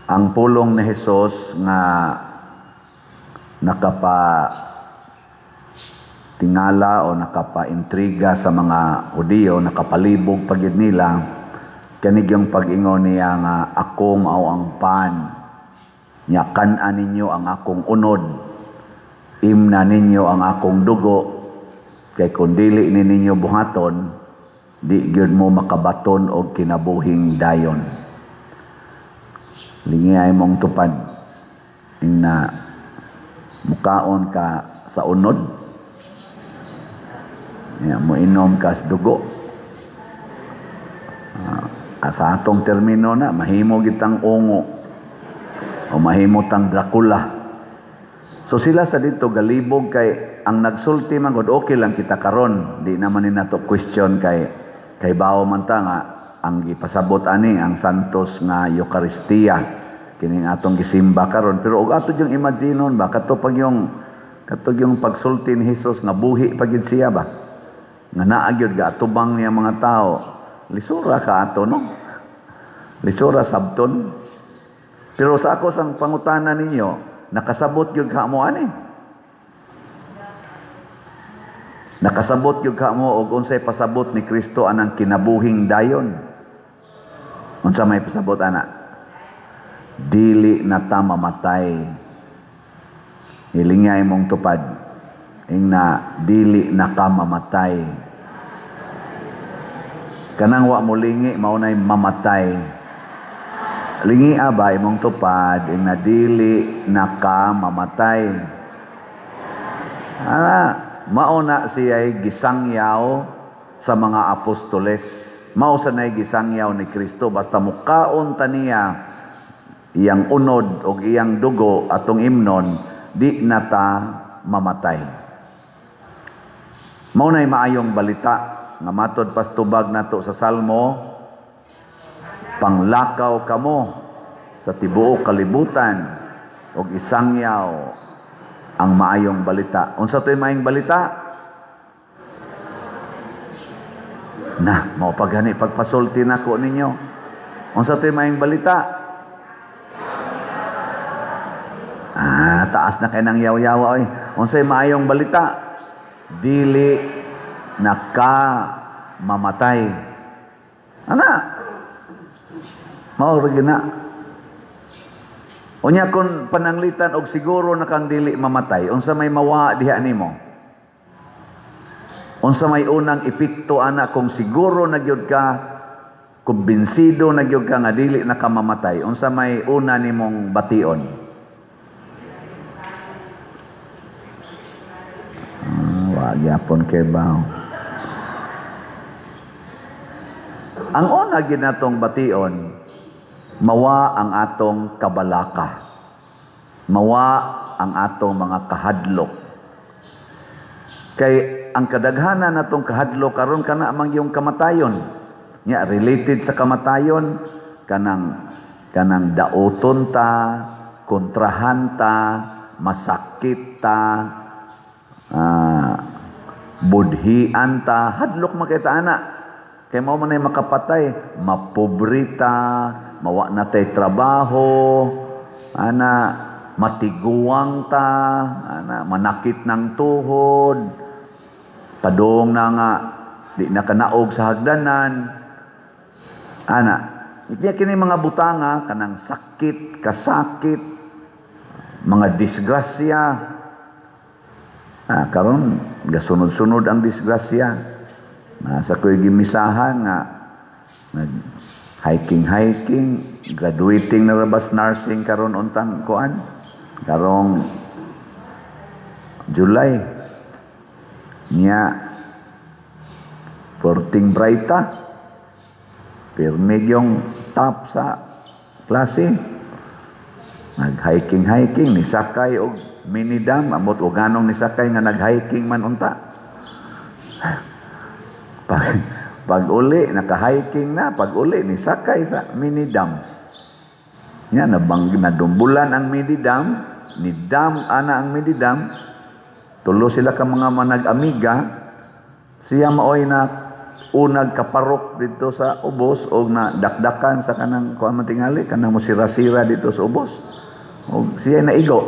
ang pulong ni Hesus nga tingala o nakapaintriga sa mga Hudiyo, nakapalibog pagid nila, kanig yung pag-ingon niya nga ako mao ang pan, nya kan-an ninyo ang akong unod, imna ninyo ang akong dugo, kay kung dili ni ninyo buhaton, di gyud mo makabaton og kinabuhing dayon. Lingay mong tupad na mukaon ka sa unod, mo inom ka sa dugo. Sa atong termino na, mahimo gitang ungo o mahimo tang Dracula. So sila sa dito galibog kay ang nagsulti man gud okay lang kita karon, di naman ni nato question kay bawo man ta nga ang gipasabot ani ang santos nga Eucharistia kining atong gisimba karon, pero og ato yung imaginon ba katong pagsulti ni Hesus nga buhi pagid siya ba nga naa gyud ga atubang niya mga tao, lisura ka ato no, lisura sabton. Pero sa ako sang pangutana ninyo, nakasabot gyud ka mo ani, nakasabot gyud ka mo og unsay pasabot ni Kristo anang kinabuhing dayon. Unsa may pasabot ana? Dili na ta mamatay. Hilingay mong tupad ingna dili na ka mamatay. Kanang wa mo lingi maunay mamatay. Lingi abay mong tupad ingna dili na ka mamatay. Mauna siya'y gisangyaw sa mga apostoles. Mao sanay gisangyaw ni Kristo basta mukaon taniya iyang unod o iyang dugo atong imnon, di na ta mamatay. Maunay maayong balita nga matod pastubag nato sa Salmo, panglakaw kamo sa tibuok kalibutan og isangyaw ang maayong balita. Unsa to'y maayong balita? Na, mao paghani pagpasulti nako ninyo. Unsa to'y maayong balita? Taas na kay nang yaw-yawa oy. Unsay maayong balita? Dili na ka mamatay. Ana? Mao ra gina. Unya kun pananglitan og siguro na kang dili mamatay, unsa may mawa diha nimo? Unsa may unang epekto ana kung siguro na gyud ka, kumbinsido na gyud ka nga dili na ka mamatay? Unsa may una nimong bation? Wa gyapon kay bawo. Ang una gyud natong bation, mawa ang atong kabalaka. Mawa ang atong mga kahadlok. Kay ang kadaghanan natong kahadlok karon kana amang yung kamatayon. Nya related sa kamatayon kanang daoton ta, kontrahan ta, masakit ta, budhian ta, hadlok makita ana. Kay mao man ay makapatay, mapobrita, mawa na tay trabaho, matiguang ta, manakit ng tuhod, padong na nga, di na kanaog sa hagdanan. Kini mga butanga, kanang sakit, kasakit, mga disgrasya. Karon gasunod-sunod ang disgrasya. Sa ko'y gimisahan nga, hiking, graduating na rabas nursing karon untang kuan karong July niya porting brighta pirmig yung top sa klase, nag-hiking ni sakay og minidam amot og ganong ni sakay nga nag-hiking man unta. Pag uli, naka-hiking na, pag uli, ni sakay sa minidam. Yan, nadumbulan ang minidam, nidam, ana ang minidam, tulo sila ka mga manag-amiga, siya maoy na unag kaparok dito sa ubos o na dakdakan sa kanang kuan man tingali kanang musira-sira dito sa ubos. O siya naigo.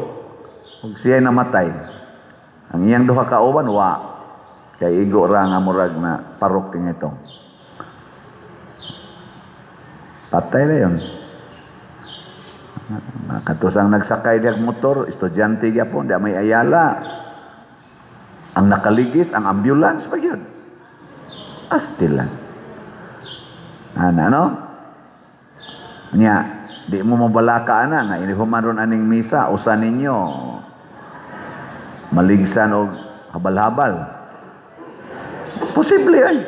O siya namatay. Ang iyang duha ka uban wa kay igo ra nga murag na parok king ito. Patay na yun. Katusang nagsakay diag motor, estudyante gyapon, di may ayala. Ang nakaligis, ang ambulance pa yun. Astilan. No? Nya, di mo mabalaka na, nga inihuman ron aning misa, usa ninyo, maligsan o habal-habal. Posible ay.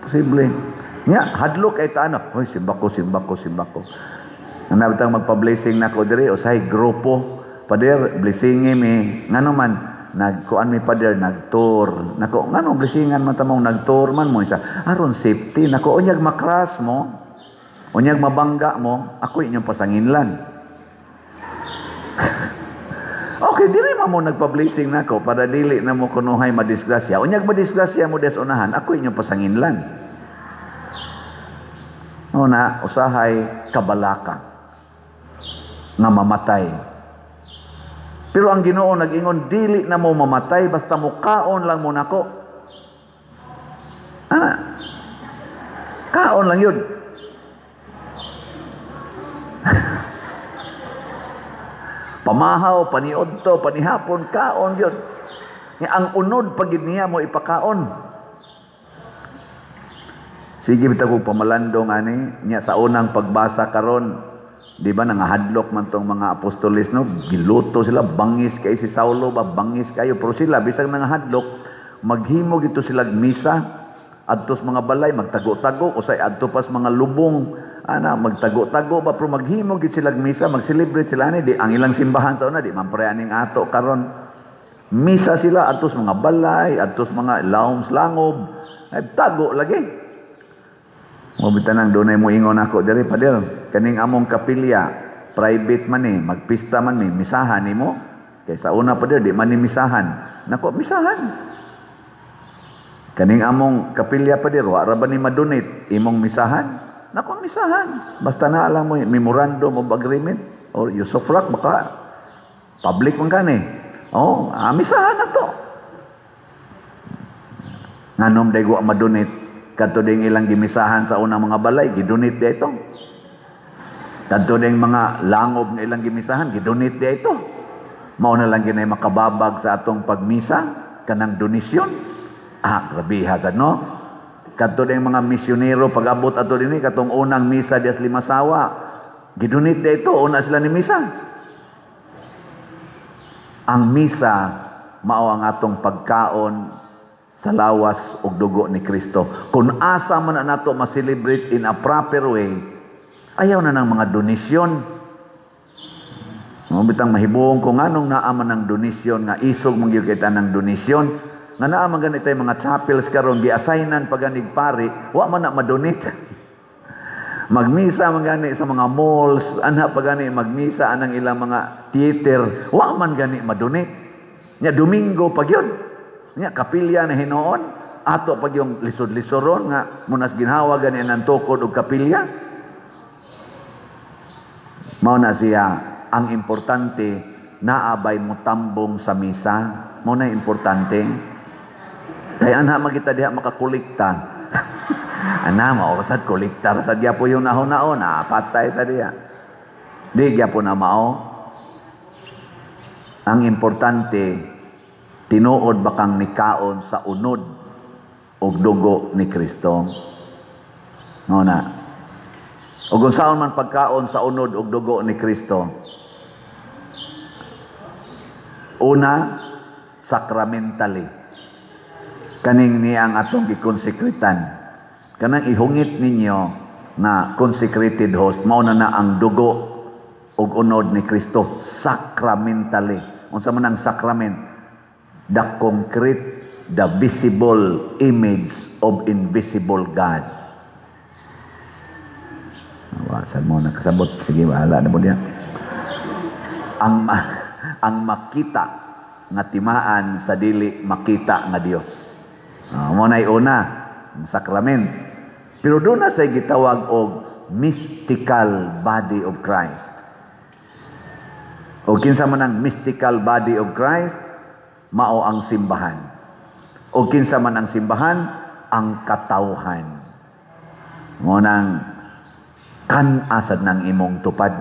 Posible. Nya, hadlok ay taano, hoy, simbako. Ang nabitang magpa-blessing na ko diri, usahay grupo, pader, blessingin mi, nga naman, nagkuan mi pader, nagtour. Nako, nga nung blessingan man tamong nagtour man mo isa, aron safety, nako, unyag makras mo, unyag mabangga mo, ako inyong pasanginlan. Okay, dili mo nagpa-blessing nako para dili na mo kunuhay madisgrasya. Unyag madisgrasya mo des unahan, ako inyong pasanginlan. Una, usahay kabalaka nga mamatay. Pero ang Ginoo nag-ingon, dili na mo mamatay basta mukaon lang mo nako. Kaon lang yun. Pamahaw, paniodto, panihapon, kaon yun. Ang unod pag niya mo ipakaon. Sige bitaw kog pamalandong ani nya sa unang pagbasa karon, di ba nangahadlok man tong mga apostoles no, giluto sila, bangis kay si Saulo, bangis kayo, pero sila bisag nangahadlok, maghimo gito sila misa adtos mga balay, magtago-tago usay adto pas mga lubong magtago-tago ba, pero maghimo gid sila misa, mag-celebrate sila ni di ang ilang simbahan sa una di man pre aning ato karon. Misa sila adtos mga balay, adtos mga lawms langob, ay tago lagi. Mo bitanang dunay mo ingon ako diri pader, kaning among kapilya private man ni, magpista man ni, misahan nimo kay sa una pader di man ni misahan. Nako misahan. Kaning among kapilya pader wa ra ba ni madonate imong misahan? Nako misahan. Basta na alam mo memorandum of agreement or usufruct baka public man kani. Misahan na to. Nganom day wa madonate kadto ding ilang gimisahan sa unang mga balay, gidonate di ito. Kadto ding mga langob nga ilang gimisahan, gidonate di ito. Mao na lang ginay makababag sa atong pagmisa, kanang donisyon. Grabe hasad no? Kadto ding mga misyonero, pag-abot ato dinhi, katong unang misa dias Limasawa, gidonate di ito, una sila ni misa. Ang misa, mao ang atong pagkaon sa lawas ug dugo ni Kristo. Kung asa man nato ma-celebrate in a proper way, ayaw na ng mga donisyon. Bitang mahibuong kung anong naaman ng donisyon, nga isog mong kita ng donisyon, nga naaman ganit ay mga chapels karon gi-assignan paganig pari, wa man na madonate. Magmisa man gani sa mga malls, ana pagani magmisa anang ilang mga theater, wa man gani madonate. Nya Domingo pag yun. Nya kapilya na hinoon, ato pag yung lisod-lisoron nga munas ginhawa gani ang tukod og kapilya. Mao na siya ang importante, naabay mo tambong sa misa. Mao na importante. Kaya anha magita diha makakolekta. Maurasad kolekta sa diya po yung nahon-naon, patay ta diya. Di gyapon na mao. Ang importante, tinuod ba kang nikaon sa unod og dugo ni Kristo? No na. O kung saan man pagkaon sa unod og dugo ni Kristo. Una, sacramentally. Kaning niyang atong gikonsekritan. Kanang ihungit ninyo na consecrated host, mao na ang dugo og unod ni Kristo sacramentally. Unsa man ang sacrament? The concrete, the visible image of invisible God. Saan mo nakasabot? Sige, wala na mo diyan. Ang makita nga timaan sa dili makita nga Dios. Mo na una, sakrament. Pero doon na say gitawag og mystical body of Christ. O kinsa man ang mystical body of Christ, mao ang simbahan. O kinsa man ang simbahan, ang katawhan. Ngunang kan-asad ng imong tupad.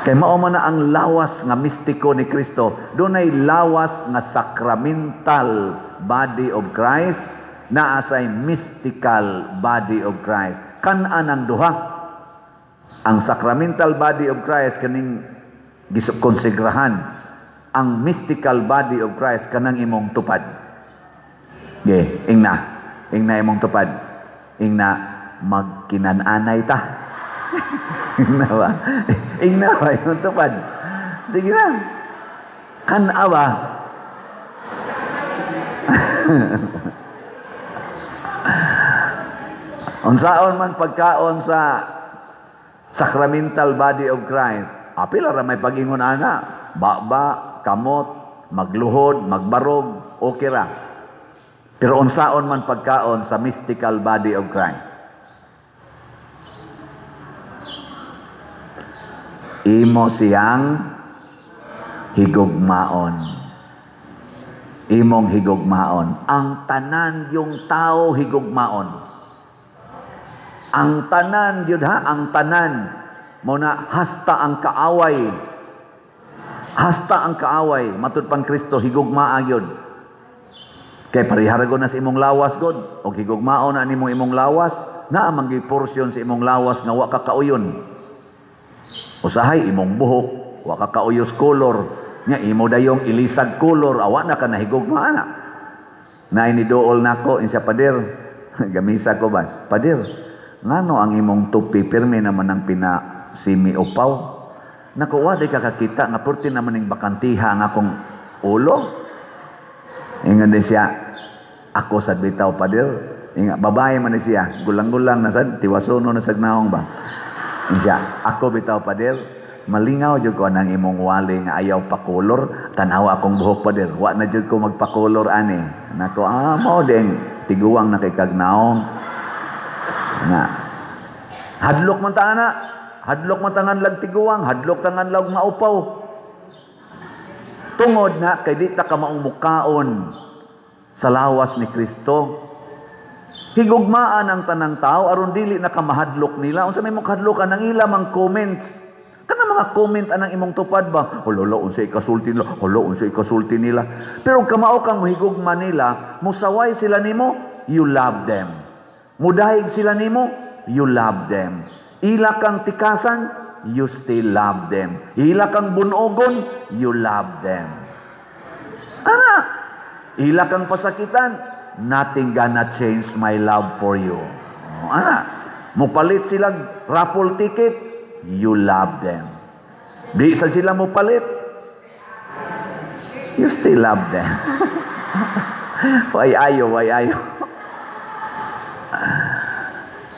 Kay mao man na ang lawas nga mistiko ni Kristo. Dunay lawas nga sacramental body of Christ, naa say mystical body of Christ. Kan-an ang duha. Ang sacramental body of Christ kaning gikonsegrahan. Ang mystical body of Christ kanang imong tupad. Ingna imong tupad. Ingna magkinananay ta. Ingna ba yung tupad? Sige na. Kan-a ba? Unsaon man pagkaon sa sacramental body of Christ, apil ra may pag-ingon ana, baba, kamot, magluhod, magbarog, okay ra. Pero unsaon man pagkaon sa mystical body of Christ? Imo siyang higugmaon. Imong higugmaon. Ang tanan yung tao higugmaon. Ang tanan yun ang tanan. Muna hasta ang kaaway. Hasta ang kaaway. Matud pang Kristo, higugmaa yun. Kay pariharagon na sa imong lawas, God. O higugmaon na nimong imong lawas, na amang giporsyon sa imong lawas nga wa kakauyon. Usahay imong buhok, wa ka kauyos color, nya imo dayong ilisag color, awa na ka nahigugma na. Na inidool nako insya pader. Gamisa ko ba? Pader. Ngano ang imong tupi pirmi naman ang pinasimi upaw? Nako wa di ka kakita nga purti naman ning bakantiha ang akong ulo. Ingon din siya, ako sad bitaw pader. Inga babae man ni siya, gulang-gulang na sad, tiwasono na sad naong ba. Siya, ako bitaw pader, malingaw jud ko nang imong wali nga ayaw pakolor, tanawa akong buhok pader, wa na jud ko magpakolor ani. Nako, mao din tiguwang na kay kagnaong. Nga. Hadlok man ta ana, hadlok man tangan lag tiguwang, hadlok tangan lag maupaw. Tungod na kay di ta ka maong mukaon sa lawas ni Kristo. Higugmaan ang tanang tao aron dili nakamahadlok nila. Unsa may makahadlokan nang ilang ang comments. Kana mga comment anang imong tupad ba? Hololo unsay ikasulti nila. Holo unsay ikasulti nila. Pero kamao kang higugma nila, musaway sila nimo, you love them. Mudahig sila nimo, you love them. Ila kang tikasan, you still love them. Ila kang bunogon, you love them. Ila kang pasakitan, nothing gonna change my love for you. Mupalit sila raffle ticket, you love them. Di sa sila mupalit, you still love them. Way ayo.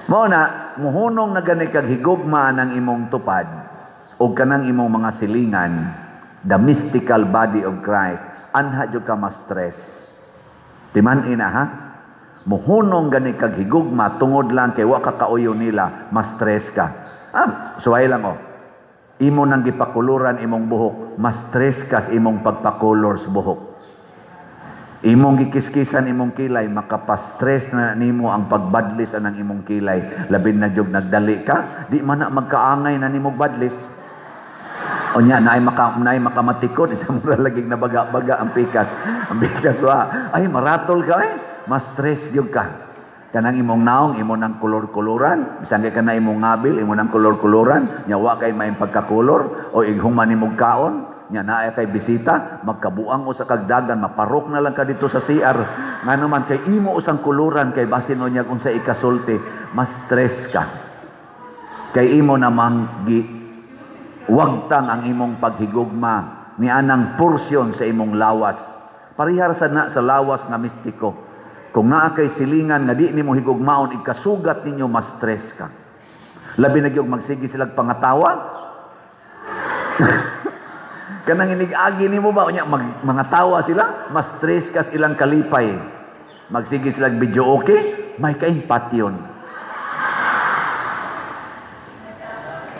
Mao na, muhunong na gani kag higugma ng imong tupad o kanang imong mga silingan, the mystical body of Christ, anha jud ka ma-stress. Timan ina ha? Muhunong gani kag higugma tungod lang kay wa ka kauyo nila, ma-stress ka. Suway lang Imo nang gipakuluran imong buhok, ma-stress ka sa imong pagpakolor sa buhok. Imong gikiskisan imong kilay, makapastress na nimo ang pagbadlis anang imong kilay. Labin na jud nagdali ka, di man na magkaangay na nimo badlis. Onya naay makamatikod isa mura laging nabaga-baga ang pikas. Ang pikas ay maratol ka ma-stress gyud ka. Kanang imong naong imo nang kolor-koloran, bisan kay kana imong ngabil imo nang kolor-koloran, nya wa kay may pagkakolor o ighuman nimong kaon, nya naay kay bisita, magkabuang usa kag dagan, maparok na lang ka dito sa CR. Ngano man kay imo usang koloran kay basin unya unsa ikasulti, ma-stress ka. Kay imo namang wagtang ang imong paghigugma ni anang porsyon sa imong lawas. Parihar sa lawas nga mistiko. Kung naa kay silingan nga di nimo higugmaon, ikasugat ninyo ma-stress ka. Labi na gyud magsigi sila pangatawa. Kanang inigagi nimo ba unya mga tawa sila, ma-stress ka sa ilang kalipay. Magsige sila video okay, may kaimpat yun.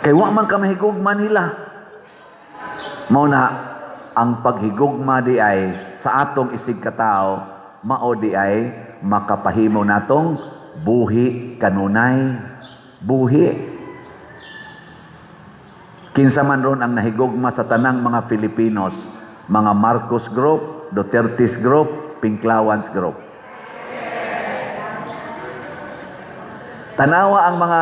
Kay wa man ka mahigugma nila. Mao na ang paghigugma di ay sa atong isig katao, mao di ay makapahimo natong buhi kanunay. Buhi. Kinsa man ron ang nahigugma sa tanang mga Filipinos, mga Marcos Group, Duterte's Group, Pinklawans Group. Tanawa ang mga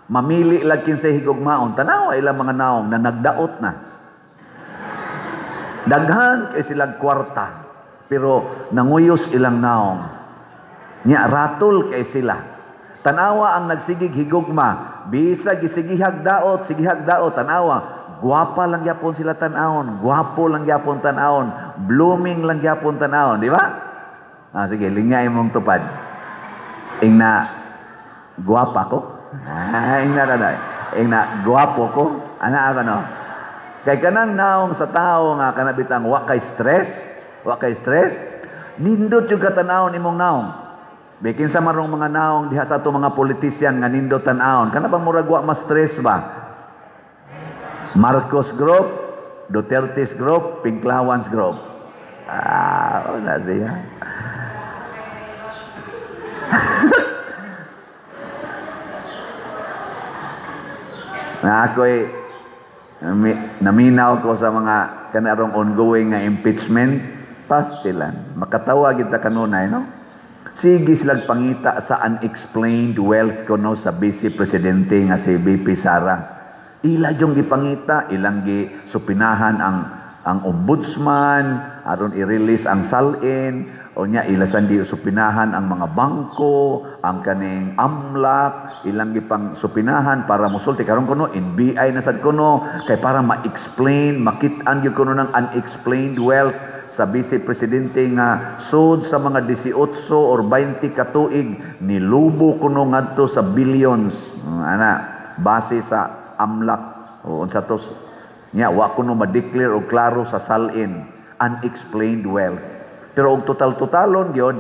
mamili lagkin sa higugmaon, tanawa ilang mga naong na nagdaot na. Daghan kay silang kwarta, pero nanguyos ilang naong. Nya ratol kay sila. Tanawa ang nagsigig higugma, bisa gisigihag daot, tanawa. Guwapa lang yapon sila tanawon, guwapo lang yapon tanawon, blooming lang yapon tanawon, di ba? Sige, lingay mong tupad. Ingna guwapa ko. Ingna guwapo ko. Ana ako no. Kay kanang naong sa tao nga kanabitang wa kay stress, nindot yung katanawon imong naong. Bikin sa marong mga naong diha sa ato mga politisyan nga nindot tanawon. Kana bang murag wa ma-stress ba? Marcos Group, Duterte's Group, Pinklawans Group. Wala siya. Na ako'y naminaw ko sa mga kanarong ongoing nga impeachment, pastilan. Makatawa kita kanunay, no? Sige silang pangita sa unexplained wealth ko no sa Vice Presidente nga si VP Sara. Ila yung gipangita, ilang supinahan ang ombudsman, aron i-release ang salin, o nya ilasan di supinahan ang mga bangko, ang kaning amlak, ilang gipang supinahan para musulti karon kuno NBI na sad kuno kay para ma-explain, makit-an gyud kuno ng unexplained wealth sa Vice Presidente nga sud sa mga 18 or 20 ka tuig nilubo kuno ngadto sa billions base sa amlak o unsa to nya wa kuno ma-declare og klaro sa salin unexplained wealth. Pero og total-totalon gyud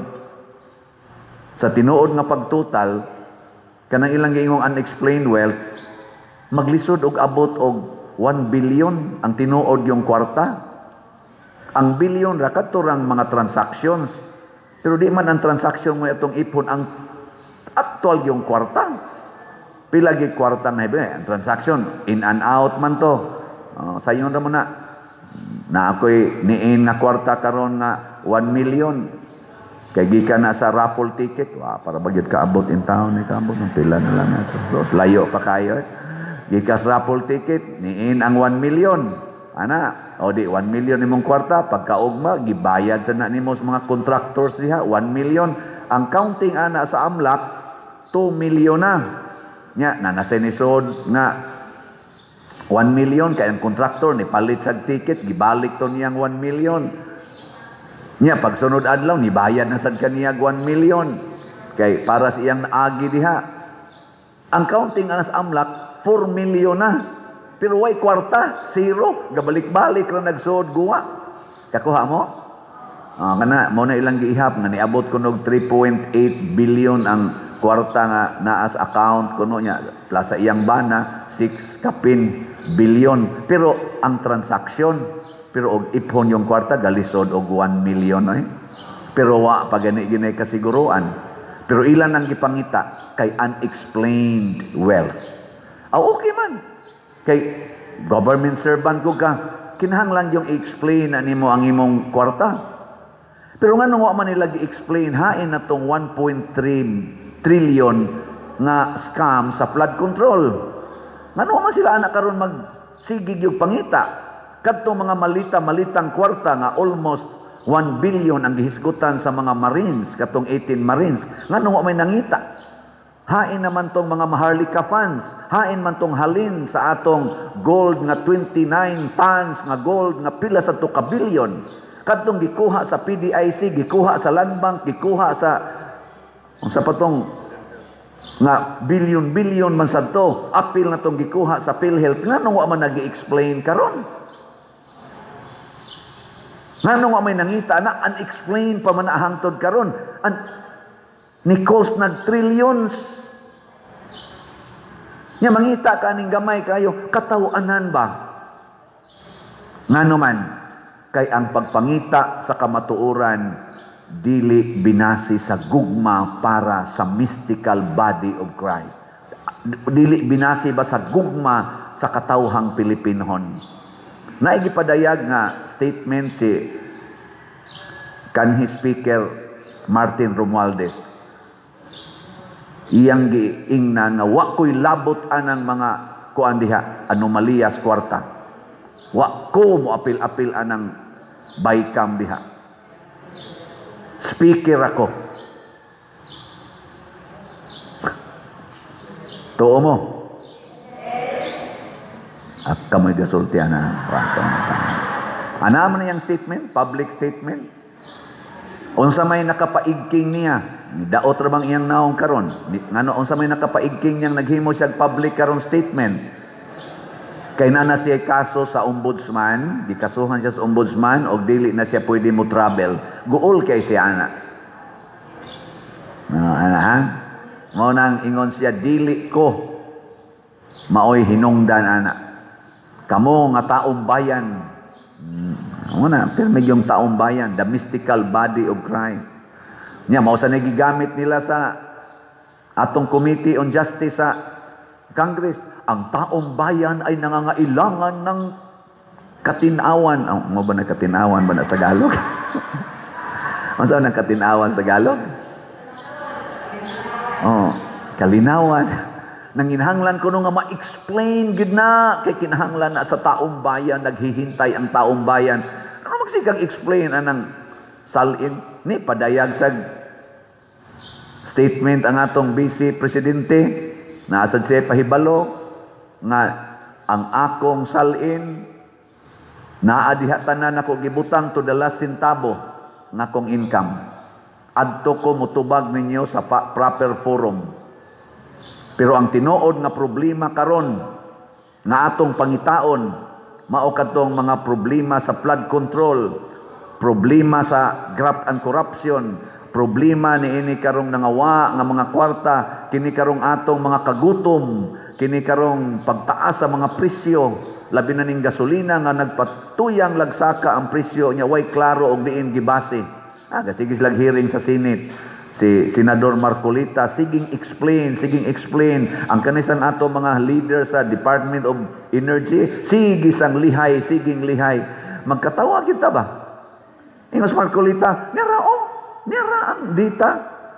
sa tinuod nga pagtotal kanang ilang giingong unexplained wealth maglisod og abot og 1 billion ang tinuod yung kwarta. Ang billion ra kadto rang mga transactions. Pero di man ang transaction mo itong ipon ang actual yung kwarta. Pila gi kwarta na ang transaction in and out man to. Sayon ra mo na ako'y niin nga kwarta karon nga 1 million. Kay gikan na sa raffle ticket, para bagyod kaabot in town ni kaabot ng pila na lang ito. So, layo pa kayo. Gikas raffle ticket, niin ang 1 million. O di 1 million imong kwarta, pagkaugma gibayad sa na nimo sa mga contractors diha 1 million. Ang counting ana sa amlak 2 million na. Nya na nasenisod nga 1 million kay ang contractor ni palit sa ticket gibalik to niyang 1 million. Nya pagsunod adlaw ni bayad na sad kaniya 1 million kay para sa iyang naagi diha. Ang counting anas amlak 4 million na. Pero way kwarta, zero, gabalik-balik ra nagsuod guwa. Kakuha mo? Kana mo na ilang giihap nga niabot kuno 3.8 billion ang kwarta nga naa sa account kuno nya plus sa iyang bana 6 kapin billion. Pero ang transaction pero og ipon yung kwarta galisod og 1 million Pero wa pa gani kasiguruan. Pero ilan ang gipangita kay unexplained wealth. Okay man. Kay government servant ko ka, kinahanglan yung i-explain na nimo ang imong kwarta. Pero nga nung wa man nila gi-explain hain na tong 1.3 trillion nga scam sa flood control. Nga nung man sila anak karon magsigig yung pangita. Kadtong mga malitang kwarta nga almost 1 billion ang gihisgutan sa mga Marines, katong 18 Marines. Nga nung wa may nangita. Hain naman tong mga Maharlika funds. Hain man tong halin sa atong gold nga 29 tons nga gold nga pila sa 2 billion. Kadtong gikuha sa PDIC, gikuha sa Land Bank, gikuha sa patong nga billion man sad to. Apil na tong gikuha sa PhilHealth. Nga nung wa man nagi-explain karon. Ngano nga may nangita na unexplained pa man ahangtod karon. Ni cost nag trillions. Nya mangita ka ning gamay kayo, katawanan ba? Ngano man kay ang pagpangita sa kamatuoran dili binasi sa gugma para sa mystical body of Christ. Dili binasi ba sa gugma sa katawhang Pilipinhon. Naigipadayag nga statement si kanhi speaker Martin Romualdez. Iyang giingnan nga wa ko'y labot anang mga kuan diha, anomaliyas kwarta. Wa ko mo apil-apil anang baykam diha. Speaker ako. Tuo mo. At kamoy gasultihan na. Ana man niyang statement, public statement. Unsa may nakapaigking niya, daot ra bang iyang naong karon? Ngano unsa may nakapaigking niyang naghimo siya public karon statement? Kay na siya kaso sa ombudsman, gikasuhan siya sa ombudsman og dili na siya pwede mo travel. Guol kay siya ana. Ana ha? Mao nang ingon siya dili ko maoy hinungdan ana. Kamo nga taong bayan. Una, pirmi yung taong bayan, the mystical body of Christ. Nya mao sa nagigamit nila sa atong Committee on Justice sa Congress. Ang taong bayan ay nangangailangan ng katinawan. Mo ba na katinawan ba na sa Tagalog? Ano sa nang katinawan sa Tagalog? Oh, kalinawan. Nanginhanglan ko nga ma-explain gid na kay kinahanglan na sa taong bayan, naghihintay ang taong bayan. Ano magsigang explain anang salin ni padayag sa statement ang atong Vice Presidente na asad siya pahibalo nga ang akong salin naadihatan na nako gibutang to the last centavo nga akong income. Adto ko mutubag ninyo sa proper forum. Pero ang tinuod nga problema karon nga atong pangitaon mao kadtong mga problema sa flood control, problema sa graft and corruption, problema niini karong nangawa nga mga kwarta, kini karong atong mga kagutom, kini karong pagtaas sa mga presyo, labi na ning gasolina nga nagpatuyang lagsaka ang presyo nya way klaro og diin gibase. Sige lag hearing sa Senate. Si Senador Marcolita, siging explain. Ang kanisan ato mga leader sa Department of Energy, siging lihay. Magkatawa kita ba? Ingos Marcolita, nira ang dita.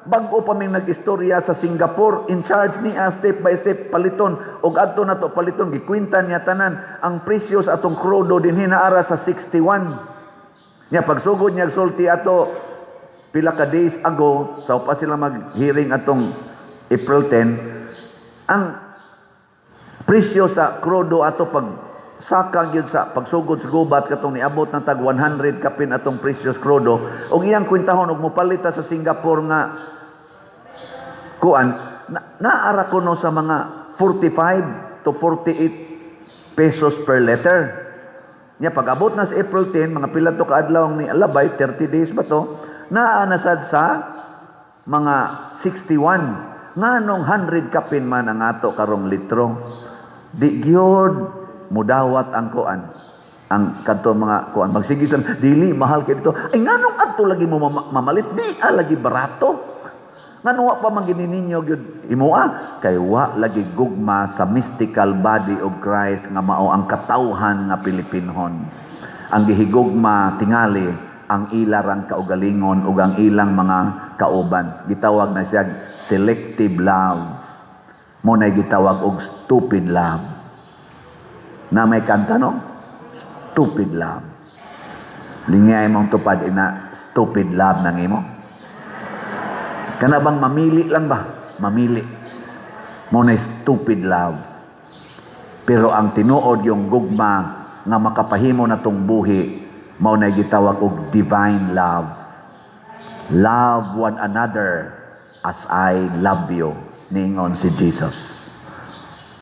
Bago pa may nag-istorya sa Singapore, in charge niya step by step paliton. Og adto na to paliton, gikwintan niya tanan. Ang presyo sa atong krudo din hinaara sa 61. Niya pagsugod niya sulti ato, pila ka days ago, sa pa sila mag-hearing atong April 10, ang presyo sa krudo ato pag sakang yun sa pagsugod sa gubat katong niabot ng tag 100 kapin atong presyo sa krudo, og iyang kwintahon og mopalita sa Singapore nga kuan, naara ko no sa mga 45 to 48 pesos per liter. Nya pag abot na sa April 10, mga pila to kaadlaw ni alabay, 30 days ba to? Naanasad sa mga 61. Nganong 100 kapin man ang ato karong litro. Di gyud mudawat ang kuan. Ang kadto mga kuan magsigisan dili mahal kay dito. Ay nganong adto lagi mo mamalit di lagi barato. Nganong wa pa man gininyo gyud imua kay wa lagi gugma sa mystical body of Christ nga mao ang katawhan nga Pilipinhon. Ang gihigugma tingali ang ilarang kaugalingon ug ang ilang mga kauban. Gitawag na siya selective love. Mo na gitawag og stupid love. Na may kanta no? Stupid love. Lingay mong tupad ina stupid love nang imo. Kana bang mamili lang ba? Mamili. Mo na stupid love. Pero ang tinuod yung gugma nga makapahimo na tong buhi mao na gitawag og divine love. Love one another as I love you, ningon si Jesus.